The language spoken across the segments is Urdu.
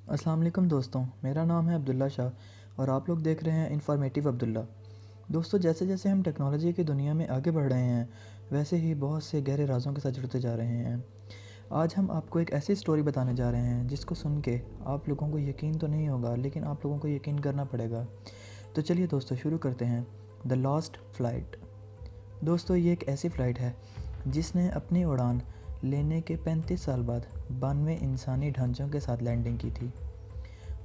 السلام علیکم دوستوں، میرا نام ہے عبداللہ شاہ اور آپ لوگ دیکھ رہے ہیں انفارمیٹیو عبداللہ۔ دوستوں، جیسے جیسے ہم ٹیکنالوجی کی دنیا میں آگے بڑھ رہے ہیں ویسے ہی بہت سے گہرے رازوں کے ساتھ جڑتے جا رہے ہیں۔ آج ہم آپ کو ایک ایسی سٹوری بتانے جا رہے ہیں جس کو سن کے آپ لوگوں کو یقین تو نہیں ہوگا، لیکن آپ لوگوں کو یقین کرنا پڑے گا۔ تو چلیے دوستوں شروع کرتے ہیں۔ The last flight. دوستوں، یہ ایک ایسی فلائٹ ہے جس نے اپنی اڑان لینے کے 35 سال بعد 92 انسانی ڈھانچوں کے ساتھ لینڈنگ کی تھی۔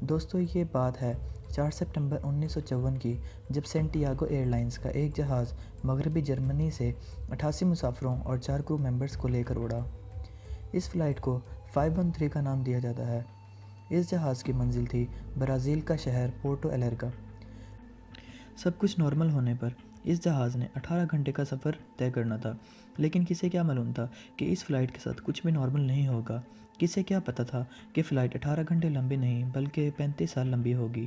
دوستو، یہ بات ہے 4 سپٹمبر 1954 کی، جب سینٹیاگو ایئر لائنز کا ایک جہاز مغربی جرمنی سے 88 مسافروں اور 4 کرو ممبرز کو لے کر اڑا۔ اس فلائٹ کو 513 کا نام دیا جاتا ہے۔ اس جہاز کی منزل تھی برازیل کا شہر پورٹو الیگرے۔ سب کچھ نارمل ہونے پر اس جہاز نے 18 گھنٹے کا سفر طے کرنا تھا، لیکن کسے کیا معلوم تھا کہ اس فلائٹ کے ساتھ کچھ بھی نارمل نہیں ہوگا۔ کسے کیا پتہ تھا کہ فلائٹ 18 گھنٹے لمبی نہیں بلکہ 35 سال لمبی ہوگی۔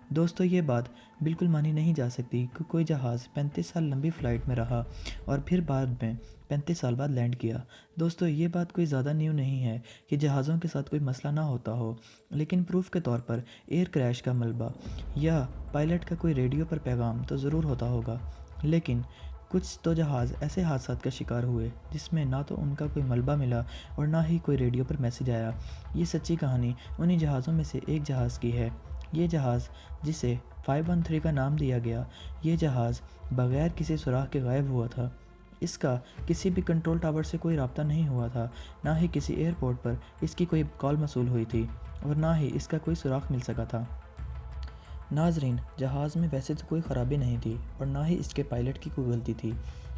دوستو، یہ بات بالکل مانی نہیں جا سکتی کہ کوئی جہاز 35 سال لمبی فلائٹ میں رہا اور پھر بعد میں 35 سال بعد لینڈ کیا۔ دوستو، یہ بات کوئی زیادہ نیو نہیں ہے کہ جہازوں کے ساتھ کوئی مسئلہ نہ ہوتا ہو، لیکن پروف کے طور پر ایئر کریش کا ملبہ یا پائلٹ کا کوئی ریڈیو پر پیغام تو ضرور ہوتا ہوگا۔ لیکن کچھ تو جہاز ایسے حادثات کا شکار ہوئے جس میں نہ تو ان کا کوئی ملبہ ملا اور نہ ہی کوئی ریڈیو پر میسیج آیا۔ یہ سچی کہانی انہی جہازوں میں سے ایک جہاز کی ہے۔ یہ جہاز جسے 513 کا نام دیا گیا، یہ جہاز بغیر کسی سراغ کے غائب ہوا تھا۔ اس کا کسی بھی کنٹرول ٹاور سے کوئی رابطہ نہیں ہوا تھا، نہ ہی کسی ایئرپورٹ پر اس کی کوئی کال موصول ہوئی تھی اور نہ ہی اس کا کوئی سراغ مل سکا تھا۔ ناظرین، جہاز میں ویسے تو کوئی خرابی نہیں تھی اور نہ ہی اس کے پائلٹ کی کوئی غلطی تھی۔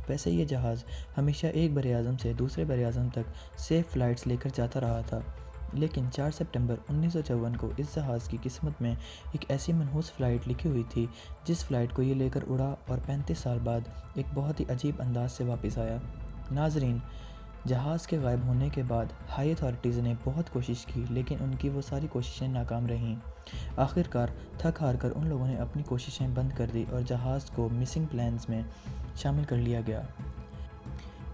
ویسے یہ جہاز ہمیشہ ایک براعظم سے دوسرے براعظم تک سیف فلائٹس لے کر جاتا رہا تھا، لیکن 4 سپٹمبر 1954 کو اس جہاز کی قسمت میں ایک ایسی منحوس فلائٹ لکھی ہوئی تھی جس فلائٹ کو یہ لے کر اڑا اور 35 سال بعد ایک بہت ہی عجیب انداز سے واپس آیا۔ ناظرین، جہاز کے غائب ہونے کے بعد ہائی اتھارٹیز نے بہت کوشش کی، لیکن ان کی وہ ساری کوششیں ناکام رہیں۔ آخر کار تھک ہار کر ان لوگوں نے اپنی کوششیں بند کر دی اور جہاز کو مسنگ پلانز میں شامل کر لیا گیا۔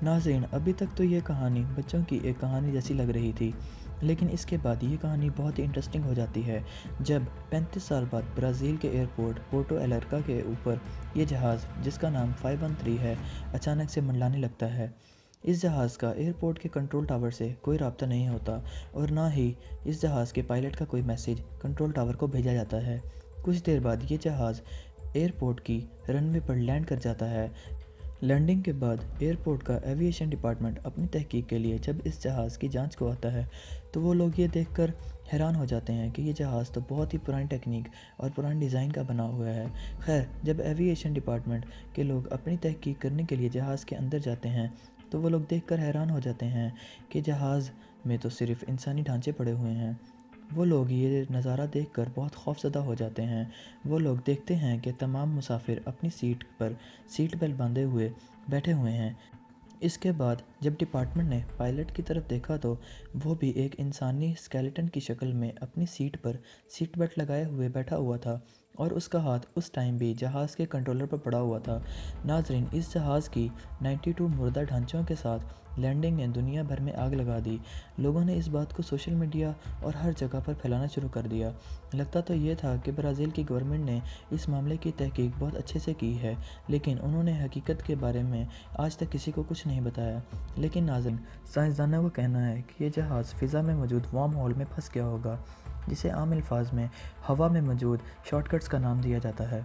ناظرین، ابھی تک تو یہ کہانی بچوں کی ایک کہانی جیسی لگ رہی تھی، لیکن اس کے بعد یہ کہانی بہت ہی انٹرسٹنگ ہو جاتی ہے جب 35 سال بعد برازیل کے ایئرپورٹ پورٹو الیگرے کے اوپر یہ جہاز جس کا نام 513 ہے اچانک سے منڈلانے لگتا ہے۔ اس جہاز کا ایئرپورٹ کے کنٹرول ٹاور سے کوئی رابطہ نہیں ہوتا اور نہ ہی اس جہاز کے پائلٹ کا کوئی میسیج کنٹرول ٹاور کو بھیجا جاتا ہے۔ کچھ دیر بعد یہ جہاز ایئرپورٹ کی رن وے پر لینڈ کر جاتا ہے۔ لینڈنگ کے بعد ایئرپورٹ کا ایوییشن ڈپارٹمنٹ اپنی تحقیق کے لیے جب اس جہاز کی جانچ کو آتا ہے تو وہ لوگ یہ دیکھ کر حیران ہو جاتے ہیں کہ یہ جہاز تو بہت ہی پرانی ٹیکنیک اور پرانی ڈیزائن کا بنا ہوا ہے۔ خیر، جب ایوییشن ڈپارٹمنٹ کے لوگ اپنی تحقیق کرنے کے لیے جہاز کے اندر جاتے ہیں تو وہ لوگ دیکھ کر حیران ہو جاتے ہیں کہ جہاز میں تو صرف انسانی ڈھانچے پڑے ہوئے ہیں۔ وہ لوگ یہ نظارہ دیکھ کر بہت خوفزدہ ہو جاتے ہیں۔ وہ لوگ دیکھتے ہیں کہ تمام مسافر اپنی سیٹ پر سیٹ بیلٹ باندھے ہوئے بیٹھے ہوئے ہیں۔ اس کے بعد جب ڈپارٹمنٹ نے پائلٹ کی طرف دیکھا تو وہ بھی ایک انسانی اسکیلیٹن کی شکل میں اپنی سیٹ پر سیٹ بیلٹ لگائے ہوئے بیٹھا ہوا تھا اور اس کا ہاتھ اس ٹائم بھی جہاز کے کنٹرولر پر پڑا ہوا تھا۔ ناظرین، اس جہاز کی 92 مردہ ڈھانچوں کے ساتھ لینڈنگ نے دنیا بھر میں آگ لگا دی۔ لوگوں نے اس بات کو سوشل میڈیا اور ہر جگہ پر پھیلانا شروع کر دیا۔ لگتا تو یہ تھا کہ برازیل کی گورنمنٹ نے اس معاملے کی تحقیق بہت اچھے سے کی ہے، لیکن انہوں نے حقیقت کے بارے میں آج تک کسی کو کچھ نہیں بتایا۔ لیکن ناظرین، سائنسدانوں کا کہنا ہے کہ یہ جہاز فضا میں موجود وارم ہول میں پھنس گیا ہوگا، جسے عام الفاظ میں ہوا میں موجود شارٹ کٹس کا نام دیا جاتا ہے،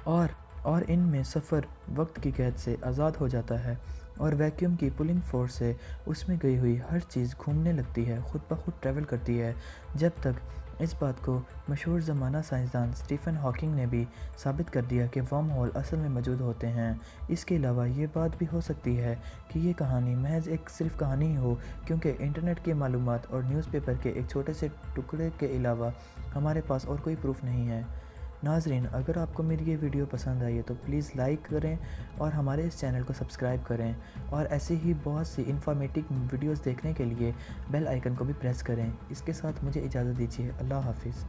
اور ان میں سفر وقت کی قید سے آزاد ہو جاتا ہے اور ویکیوم کی پولنگ فورس سے اس میں گئی ہوئی ہر چیز گھومنے لگتی ہے، خود بخود ٹریول کرتی ہے، جب تک اس بات کو مشہور زمانہ سائنسدان اسٹیفن ہاکنگ نے بھی ثابت کر دیا کہ ورم ہول اصل میں موجود ہوتے ہیں۔ اس کے علاوہ یہ بات بھی ہو سکتی ہے کہ یہ کہانی محض ایک صرف کہانی ہی ہو، کیونکہ انٹرنیٹ کی معلومات اور نیوز پیپر کے ایک چھوٹے سے ٹکڑے کے علاوہ ہمارے پاس اور کوئی پروف نہیں ہے۔ ناظرین، اگر آپ کو میری یہ ویڈیو پسند آئی ہے تو پلیز لائک کریں اور ہمارے اس چینل کو سبسکرائب کریں اور ایسے ہی بہت سی انفارمیٹیو ویڈیوز دیکھنے کے لیے بیل آئیکن کو بھی پریس کریں۔ اس کے ساتھ مجھے اجازت دیجیے۔ اللہ حافظ۔